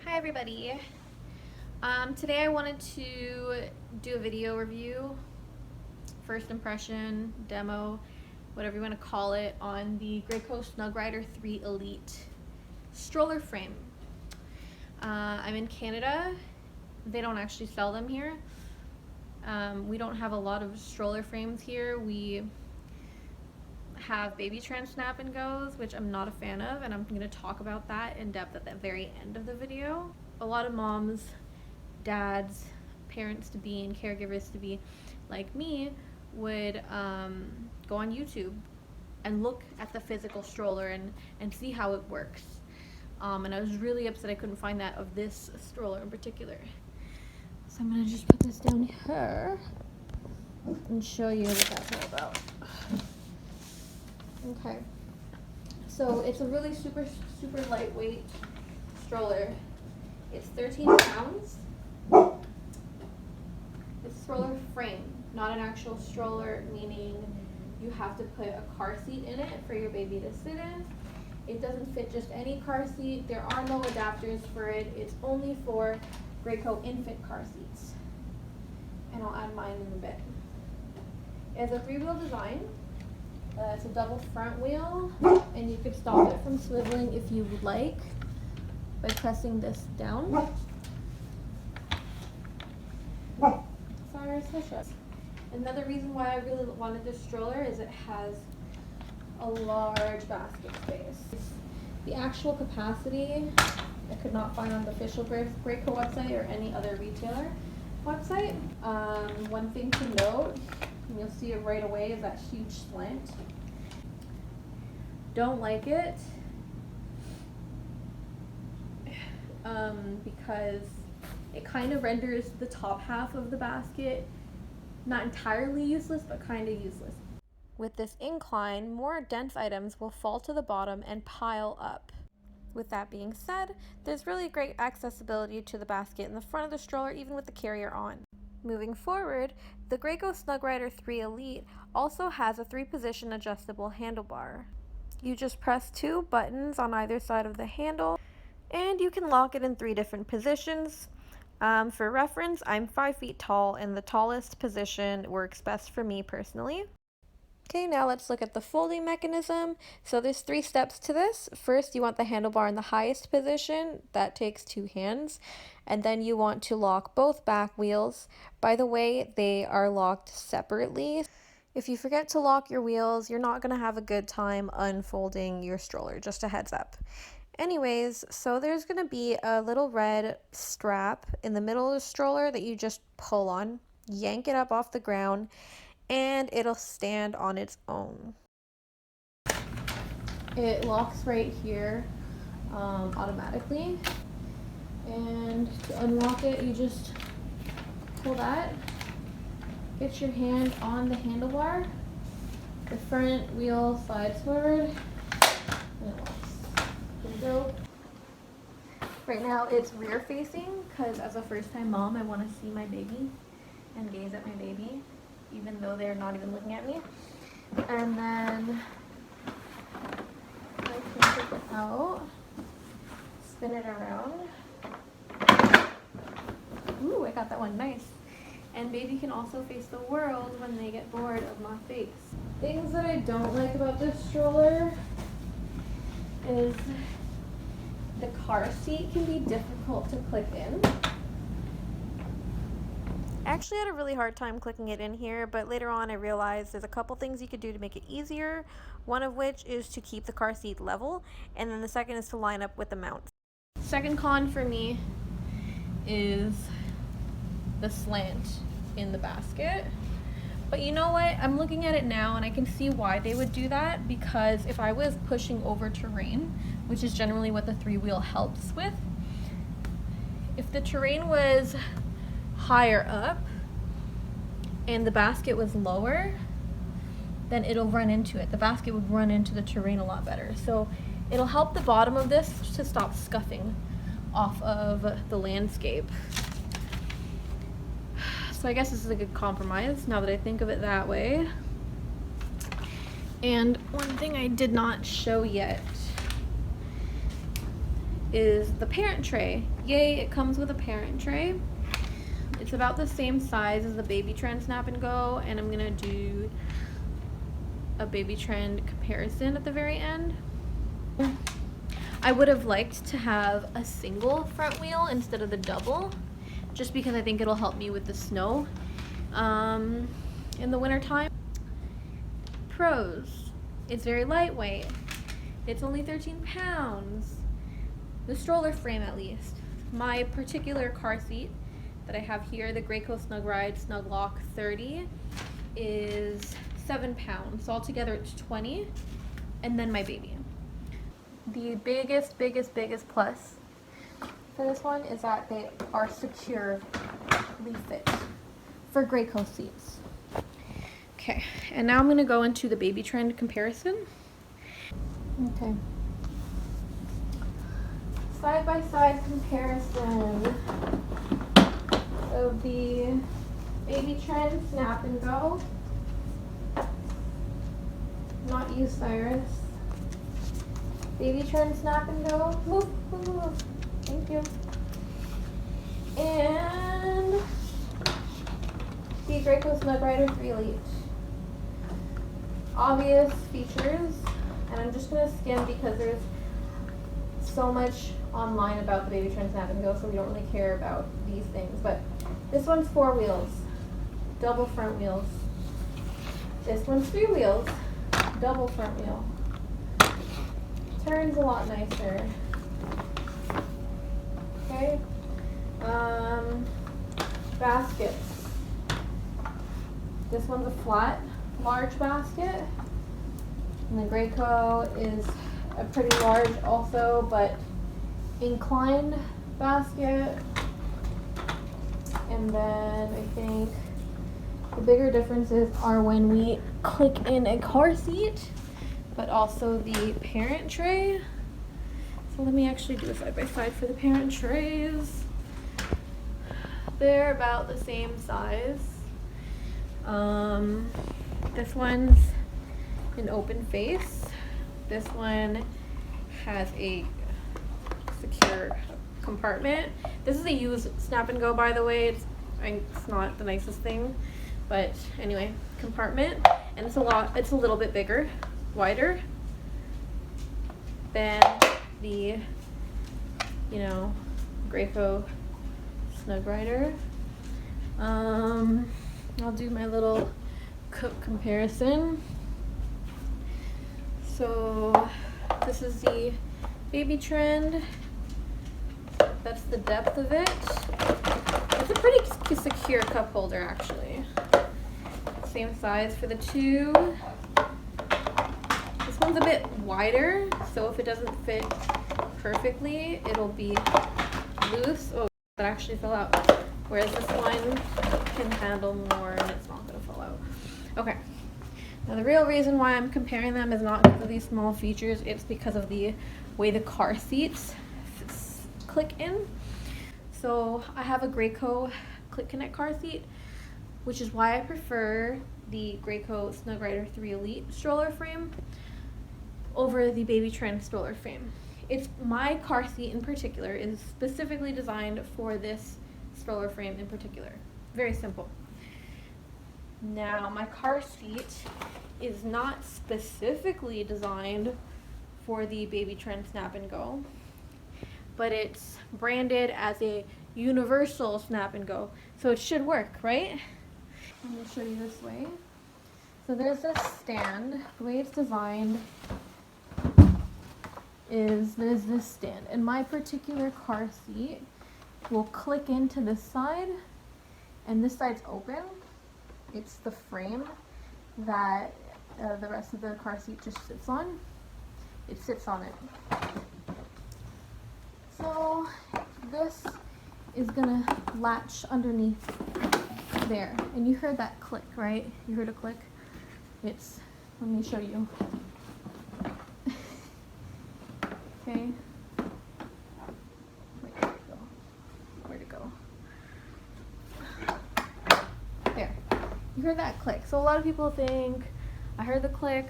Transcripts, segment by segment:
Hi everybody. Today I wanted to do a video review, first impression, demo, whatever you want to call it, on the Graco SNUGRIDER 3 Elite stroller frame. I'm in Canada. They don't actually sell them here. We don't have a lot of stroller frames here. We have baby trans snap and goes, which I'm not a fan of, and I'm going to talk about that in depth at the very end of the video. A lot of moms, dads, parents to be, and caregivers to be like me would go on YouTube and look at the physical stroller and see how it works. And I was really upset I couldn't find that of this stroller in particular. So I'm going to just put this down here and show you what that's all about. Okay, so it's a really super lightweight stroller. It's 13 pounds. It's a stroller frame, not an actual stroller, meaning you have to put a car seat in it for your baby to sit in. It doesn't fit just any car seat. There are no adapters for it. It's only for Graco infant car seats. And I'll add mine in a bit. It has a 3-wheel design. It's a double front wheel, and you could stop it from swiveling if you would like by pressing this down. Sorry, another reason why I really wanted this stroller is it has a large basket space. The actual capacity I could not find on the official Graco website or any other retailer website. One thing to note, and you'll see it right away, is that huge slant. Don't like it because it kind of renders the top half of the basket not entirely useless, but kind of useless. With this incline, more dense items will fall to the bottom and pile up. With that being said, there's really great accessibility to the basket in the front of the stroller, even with the carrier on. Moving forward, the Graco SNUGRIDER 3 Elite also has a 3-position adjustable handlebar. You just press 2 buttons on either side of the handle, and you can lock it in 3 different positions. For reference, I'm 5 feet tall, and the tallest position works best for me personally. Okay, now let's look at the folding mechanism. So there's 3 steps to this. First, you want the handlebar in the highest position. That takes 2 hands. And then you want to lock both back wheels. By the way, they are locked separately. If you forget to lock your wheels, you're not going to have a good time unfolding your stroller, just a heads up. Anyways, so there's going to be a little red strap in the middle of the stroller that you just pull on, yank it up off the ground, and it'll stand on its own. It locks right here automatically, and to unlock it, you just pull that, get your hand on the handlebar, the front wheel slides forward, and it locks. There we go. Right now it's rear facing because as a first time mom I want to see my baby and gaze at my baby even though they're not even looking at me. And then I can take it out, spin it around. Ooh, I got that one, nice. And baby can also face the world when they get bored of my face. Things that I don't like about this stroller is the car seat can be difficult to click in. I actually had a really hard time clicking it in here, but later on I realized there's a couple things you could do to make it easier, one of which is to keep the car seat level, and then the second is to line up with the mounts. Second con for me is the slant in the basket. But you know what? I'm looking at it now and I can see why they would do that, because if I was pushing over terrain, which is generally what the 3-wheel helps with, if the terrain was higher up and the basket was lower, then it'll run into it. The basket would run into the terrain a lot better. So it'll help the bottom of this to stop scuffing off of the landscape. So I guess this is a good compromise now that I think of it that way. And one thing I did not show yet is the parent tray. Yay, it comes with a parent tray. It's about the same size as the Baby Trend Snap and Go, and I'm gonna do a Baby Trend comparison at the very end. I would have liked to have a single front wheel instead of the double, just because I think it'll help me with the snow in the wintertime. Pros: it's very lightweight. It's only 13 pounds. The stroller frame, at least. My particular car seat that I have here, the Graco SNUGRIDE Snug Lock 30, is 7 pounds. So altogether it's 20, and then my baby. The biggest plus for this one is that they are securely fit for Graco seats. Okay, and now I'm gonna go into the Baby Trend comparison. Okay. Side-by-side comparison of the Baby Trend Snap and Go. Not you, Cyrus. Baby Trend Snap and Go. Move, move, move. Thank you. And the Graco SNUGRIDER 3 Elite. Obvious features, and I'm just gonna skim because there's so much online about the Baby Trend Snap and Go, so we don't really care about these things. But this one's 4 wheels, double front wheels. This one's 3 wheels, double front wheel. Turns a lot nicer. Okay. Baskets. This one's a flat, large basket. And the Graco is a pretty large also, but inclined basket. And then I think the bigger differences are when we click in a car seat, but also the parent tray. So let me actually do a side by side for the parent trays. They're about the same size. This one's an open face. This one has a secure compartment. This is a used Snap and Go, by the way. It's not the nicest thing, but anyway, compartment, and it's a little bit bigger, wider than the, Graco SNUGRIDER. I'll do my little cook comparison. So this is the Baby Trend. That's the depth of it. It's a pretty secure cup holder, actually. Same size for the two. This one's a bit wider, so if it doesn't fit perfectly, it'll be loose. Oh, that actually fell out. Whereas this one can handle more and it's not gonna fall out. Okay. Now the real reason why I'm comparing them is not because of these small features, it's because of the way the car seats click in. So I have a Graco Click Connect car seat, which is why I prefer the Graco SNUGRIDER 3 Elite stroller frame over the Baby Trend stroller frame. My car seat in particular is specifically designed for this stroller frame in particular. Very simple. Now my car seat is not specifically designed for the Baby Trend Snap and Go, but it's branded as a universal Snap and Go, so it should work, right? I'm going to show you this way. So there's this stand. The way it's designed is there's this stand, and my particular car seat will click into this side, and this side's open. It's the frame that the rest of the car seat just sits on. It sits on it. So this is gonna latch underneath there. And you heard that click, right? You heard a click? Let me show you. Okay. Where'd it go? There. You heard that click. So a lot of people think, I heard the click,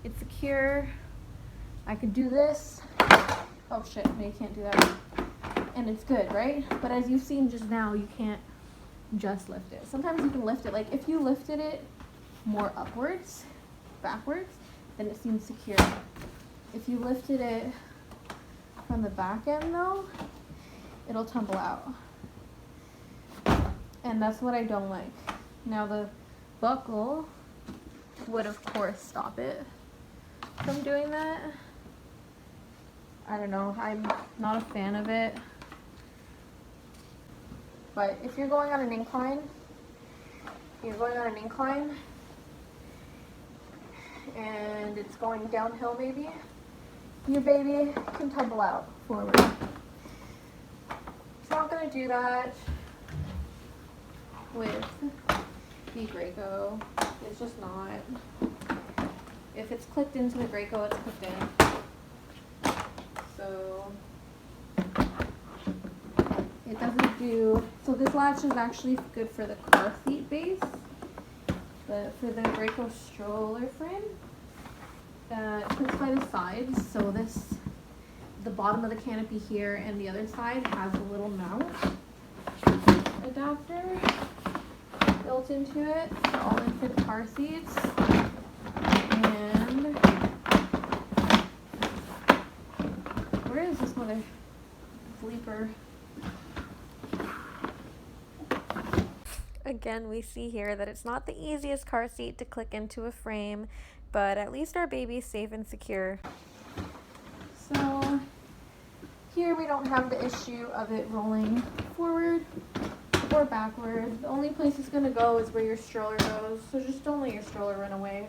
it's secure, I could do this. oh shit, no, you can't do that. And it's good, right? But as you've seen just now, you can't just lift it. Sometimes you can lift it, like if you lifted it more upwards, backwards, then it seems secure. If you lifted it from the back end though, it'll tumble out. And that's what I don't like. Now the buckle would of course stop it from doing that. I don't know, I'm not a fan of it. But if you're going on an incline, and it's going downhill maybe, your baby can tumble out forward. It's not going to do that with the Graco. It's just not. If it's clicked into the Graco, it's clicked in. So it doesn't do, so this latch is actually good for the car seat base, but for the Graco stroller frame, it clips by the sides. So the bottom of the canopy here and the other side has a little mount adapter built into it, all in for the car seats. And where is this mother bleeper? Again, we see here that it's not the easiest car seat to click into a frame, but at least our baby's safe and secure. So here we don't have the issue of it rolling forward or backward. The only place it's going to go is where your stroller goes, so just don't let your stroller run away.